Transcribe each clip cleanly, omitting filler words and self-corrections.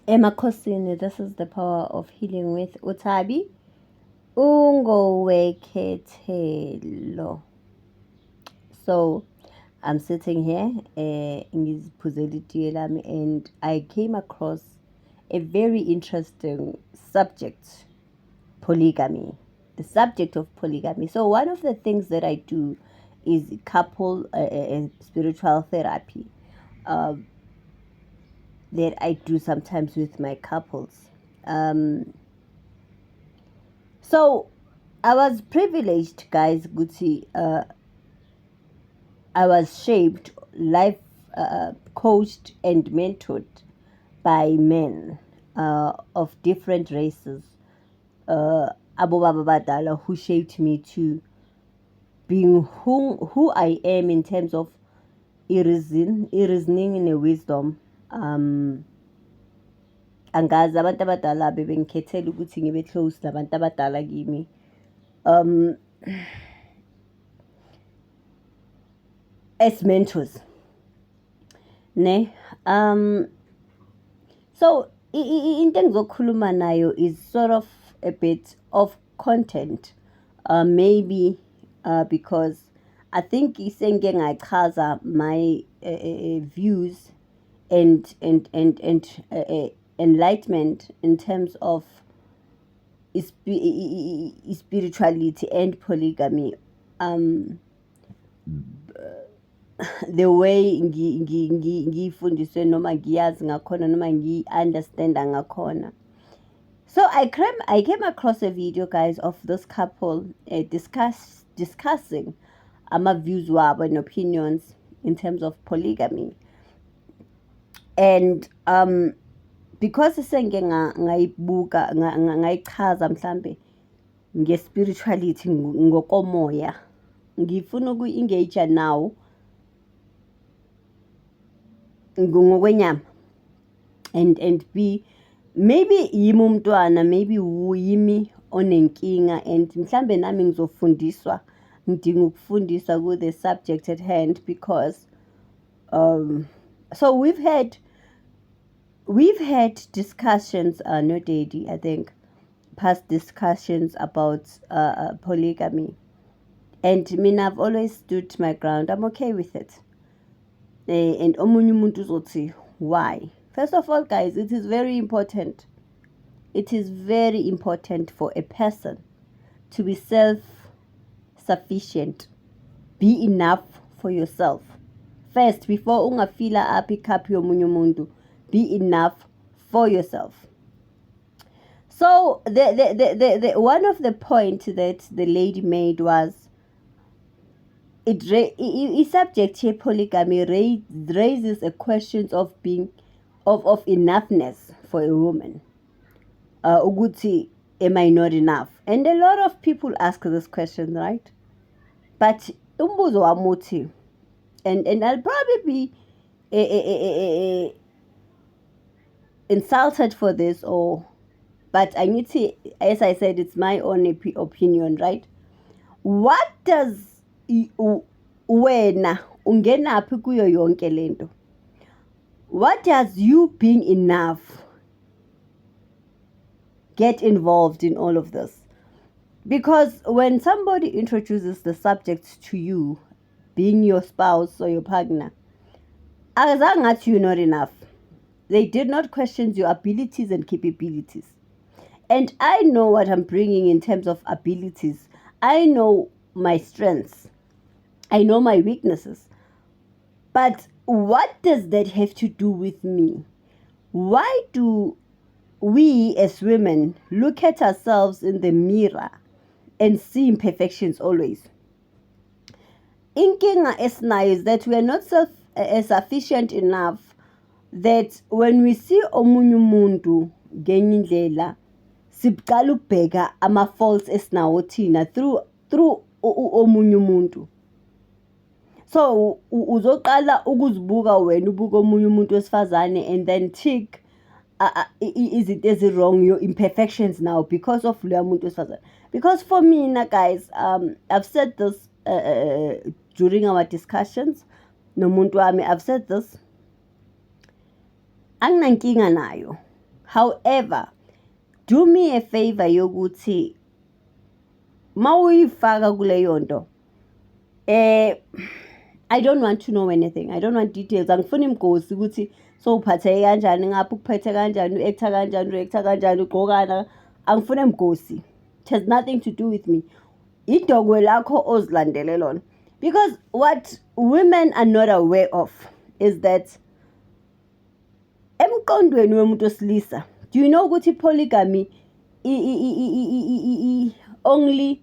Emakhosini, this is the power of healing with Utabi. Ungowekethelo. So I'm sitting here in and I came across a very interesting subject, polygamy. The subject of polygamy. So one of the things that I do is couple spiritual therapy. That I do sometimes with my couples. So I was privileged, guys. Gucci. I was shaped, life coached, and mentored by men of different races. Abu Baba Badala, who shaped me to being who I am in terms of reasoning and wisdom. Angazi abantu abadala bebengikhethela ukuthi ngibe close nabantu abadala kimi. As mentors. Ne? So into engizokhuluma nayo is sort of a bit of content. Maybe because I think isenge ngachaza my views and enlightenment in terms of spirituality and polygamy. The way ngiyifundiswe noma ngiyazi ngakhona noma ngiyi-understanda ngakhona. So I came across a video, guys, of this couple discussing views wabo and opinions in terms of polygamy. And because senge ngayibuka ngayichaza mhlambe nge-spirituality ngokomoya, ngifuna uku-engage now ngokwenyama and be maybe yimi umntwana, maybe yimi onenkinga, and mhlambe nami ngizofundiswa, ngidinga ukufundiswa ku the subject at hand, because so we've had discussions, no Daddy, I think, past discussions about polygamy, and I've always stood my ground. I'm okay with it. And omunye umuntu uzothi why? First of all, guys, it is very important. It is very important for a person to be self-sufficient. Be enough for yourself. First, before ungafila aphi cup yomunye umuntu, be enough for yourself. So the one of the point that the lady made was it subject here, polygamy raises a question of being of enoughness for a woman. Uguti, am I not enough? And a lot of people ask this question, right? But umbuzo wamuthi, and I'll probably be insulted for this, but I need to, as I said, it's my own opinion, right? What does wena ungenaphi kuyo yonke lento? What does you being enough get involved in all of this? Because when somebody introduces the subject to you, being your spouse or your partner, azangathi you're not enough. They did not question your abilities and capabilities. And I know what I'm bringing in terms of abilities. I know my strengths. I know my weaknesses. But what does that have to do with me? Why do we as women look at ourselves in the mirror and see imperfections always? Inkinga esinayo is that we are not sufficient enough that when we see omunye umuntu ngenye indlela siqala ukubheka ama-faults esinawo thina through omunye umuntu. So uzoqala ukuzibuka wena ubuka omunye umuntu wesifazane and then tick izinto ezi-wrong, your imperfections now because of loya muntu wesifazane. Because for me, guys, I've said this during our discussions nomuntu wami, I've said this, anginankinga nayo However, do me a favor yokuthi mawuyifaka kuleyo nto I don't want to know anything. I don't want details. Angifuni imgosi ukuthi so uphatheke kanjani ngapha ukuphethe kanjani u-actor kanjani u-actor kanjani ugqokana. Angifuni imgosi. It has nothing to do with me. Idogwe lakho ozilandele lona. Because what women are not aware of is that emqondweni wemuntu osilisa, do you know ukuthi polygamy only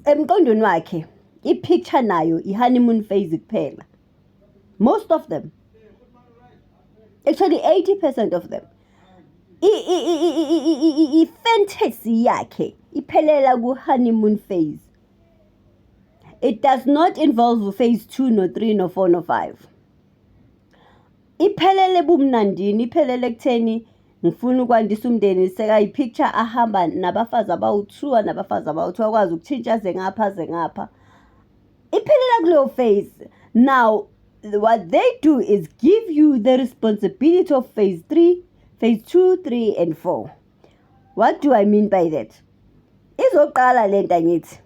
emqondweni wakhe i-picture nayo i-honeymoon phase kuphela. Most of them, actually 80% of them, i-fantasy yakhe iphelela ku-honeymoon phase. It does not involve phase 2 no 3 no 4 no 5. Iphelele bumnandini, iphelele kutheni ngifuna ukwandisa umndeni, seka i-picture ahamba nabafazi abawu-2 nabafazi abawu-2 akwazi ukuthintsha ze ngapha ze ngapha. Iphelela kuleyo phase. Now what they do is give you the responsibility of phase 3, phase 2, 3 and 4. What do I mean by that? Izoqala lento ngithi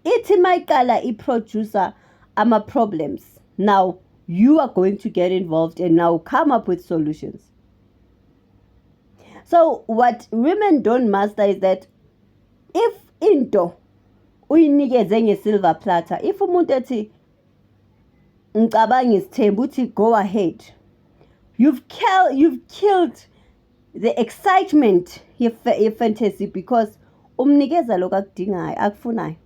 ithi mayiqala i-producer ama-problems. Now you are going to get involved and now come up with solutions. So what women don't master is that if into uyinikeze nge-silver platter, if umuntu ethi ngicabanga isithembu uthi go ahead, you've killed the excitement ye-fantasy because umnikeza lokho akudingayo akufunayo.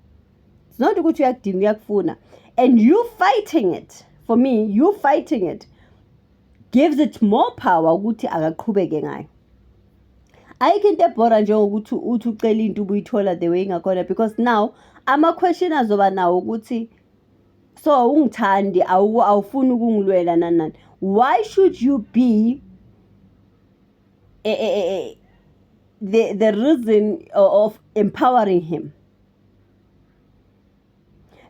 It's not ukuthi uyakudinga uyakufuna, and you fighting it, for me you fighting it gives it more power ukuthi akaqhubeke ngayo. Ayikho into ebhora njengokuthi uthi ucela into ubuyithola the way ngakhona, because now ama-question azoba nawo ukuthi so ungithandi awufuni ukungilwela nani. Why should you be the reason of empowering him?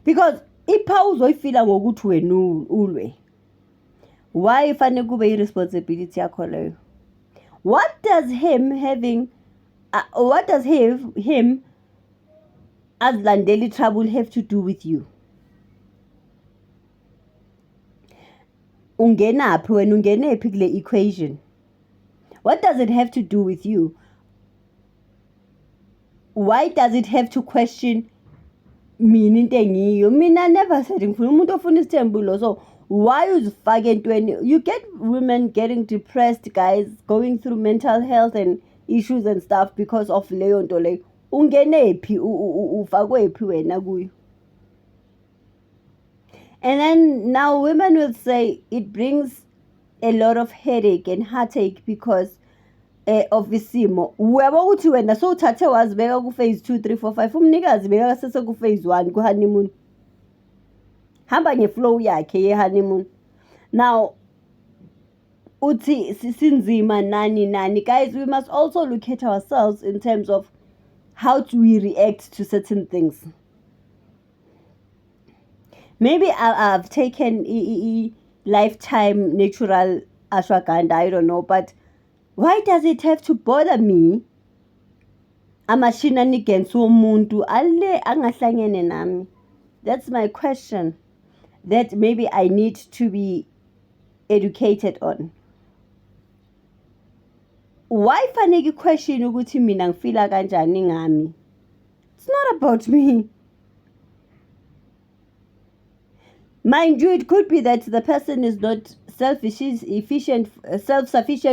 Because ipower uzoyifila ngokuthi wena ulwe. Why ifane kube irresponsibility yakho leyo? What does him as Landeli trouble have to do with you? Ungenaphi wena, ungenephi kule equation? What does it have to do with you? Why does it have to question mina into engiyo? Mina never said ngifuna umuntu ofuna isithembu lo. So why uzifake entweni? You get women getting depressed, guys, going through mental health and issues and stuff because of leyo nto leyo. Ungenephi ufakwephi wena kuyo? And then now women will say it brings a lot of headache and heartache because of isimo. Uyabo ukuthi wena so uthathe wazibeka ku phase 2 3 4 5, umnikazi beka sese ku phase 1 ku honeymoon. Hamba ngeflow yakhe ye honeymoon. Now uthi sinzima nani. Guys, we must also look at ourselves in terms of how do we react to certain things. Maybe I've taken lifetime natural ashwagandha, I don't know, but why does it have to bother me? Amashinanigans womuntu alle angahlangene nami. That's my question that maybe I need to be educated on. Why fanele question ukuthi mina ngifila kanjani ngami? It's not about me. Mind you, it could be that the person is not self-sufficient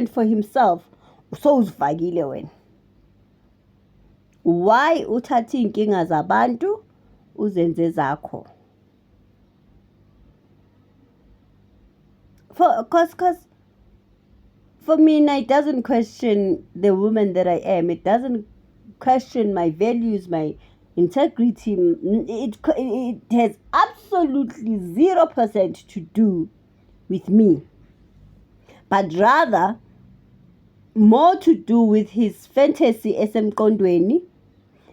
for himself. So uzifakile wena. Why uthatha inkinga zabantu uzenze zakho? Cause for me, it doesn't question the woman that I am. It doesn't question my values, my integrity. It has absolutely 0% to do with me, but rather more to do with his fantasy esemqondweni,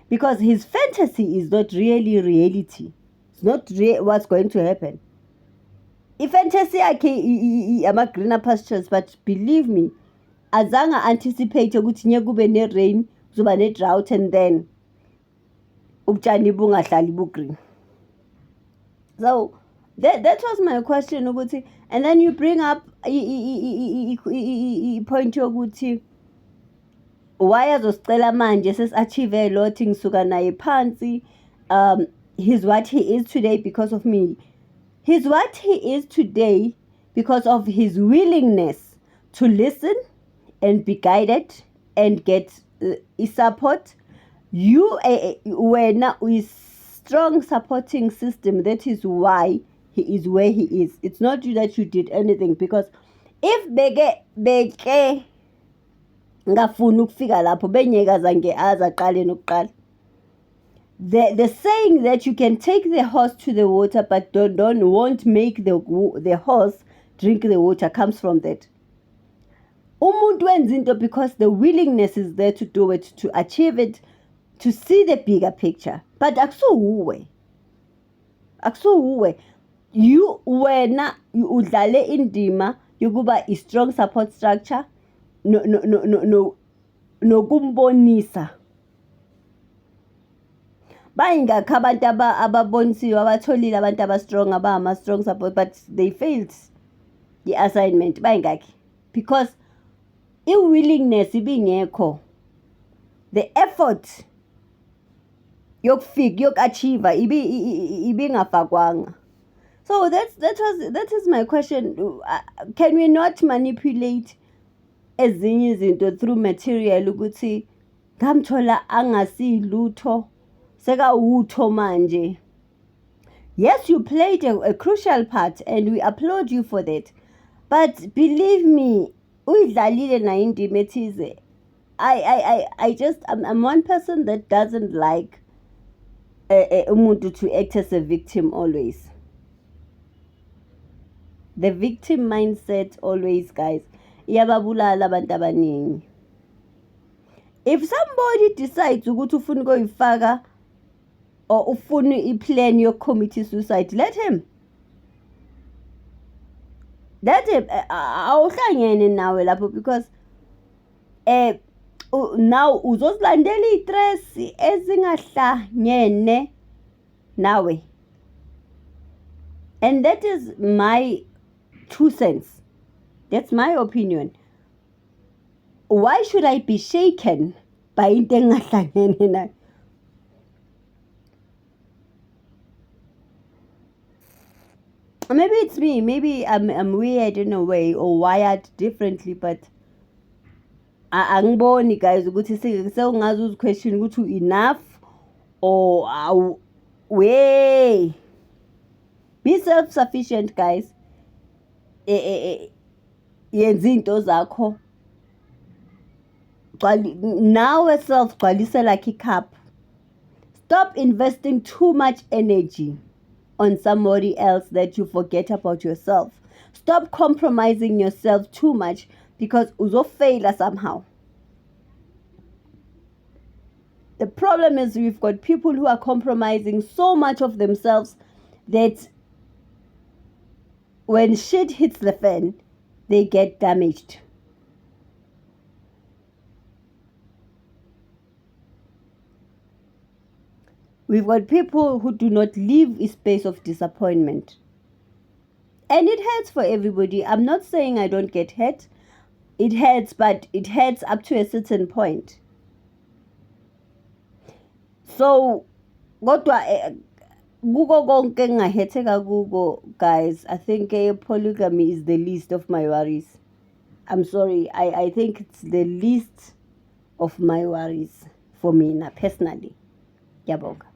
because his fantasy is not really reality. It's not what's going to happen. If fantasy ama greener pastures, but believe me, azange anticipate ukuthi ngeke kube ne-rain, kuzoba ne-drought, and then ubutshani bungahlali bu-green. So that was my question ukuthi, and then you bring up point yokuthi why azosicela manje sesi-achieve a lot ngisuka naye phansi. He's what he is today because of me. He's what he is today because of his willingness to listen and be guided and get support. You were with strong supporting system. That is why he is where he is. It's not you that you did anything, because if beke ngafuna ukufika lapho benyeka zange azaqale nokuqala. The saying that you can take the horse to the water but won't make the horse drink the water comes from that. Umuntu wenza into because the willingness is there to do it, to achieve it, to see the bigger picture. But akusuwe. You wena udlale indima yokuba a strong support structure nokumbonisa. Bayingakho abantu ababonisiwe abatholile abantu aba-strong abama-strong support, but they failed the-assignment. Bayingakho because i-willingness ibingekho, the effort yokufika yok-achieve ibingafakwanga. So that is my question. Can we not manipulate ezinye izinto through material ukuthi ngamthola angasilutho sekawutho manje? Yes, you played a crucial part and we applaud you for that. But believe me, uyidlalile na indima ethize. I'm one person that doesn't like umuntu to act as a victim always. The victim mindset always, guys, iyababulala abantu abaningi. If somebody decides ukuthi ufuna ukuyifaka or ufuna i-plan yokucommit suicide, let him. Awuhlangene nawe lapho, because now uzozilandela i-stress ezingahlangene nawe. And that is my 2 cents. That's my opinion. Why should I be shaken by into engahlangene nayo? Maybe it's me. Maybe I'm weird in a way or wired differently, but angiboni guys ukuthi sekungazi uzi-question ukuthi enough or way. Be self-sufficient, guys. Yenza into zakho. Now self gcwalise like a cup. Stop investing too much energy on somebody else that you forget about yourself. Stop compromising yourself too much because uzofela somehow. The problem is we've got people who are compromising so much of themselves that when shit hits the fan, they get damaged. We've got people who do not leave a space of disappointment. And it hurts for everybody. I'm not saying I don't get hurt. It hurts, but it hurts up to a certain point. So, kodwa kuko konke engahetheka kuko, guys, I think polygamy is the least of my worries. I'm sorry. I think it's the least of my worries for me personally. Yabonga.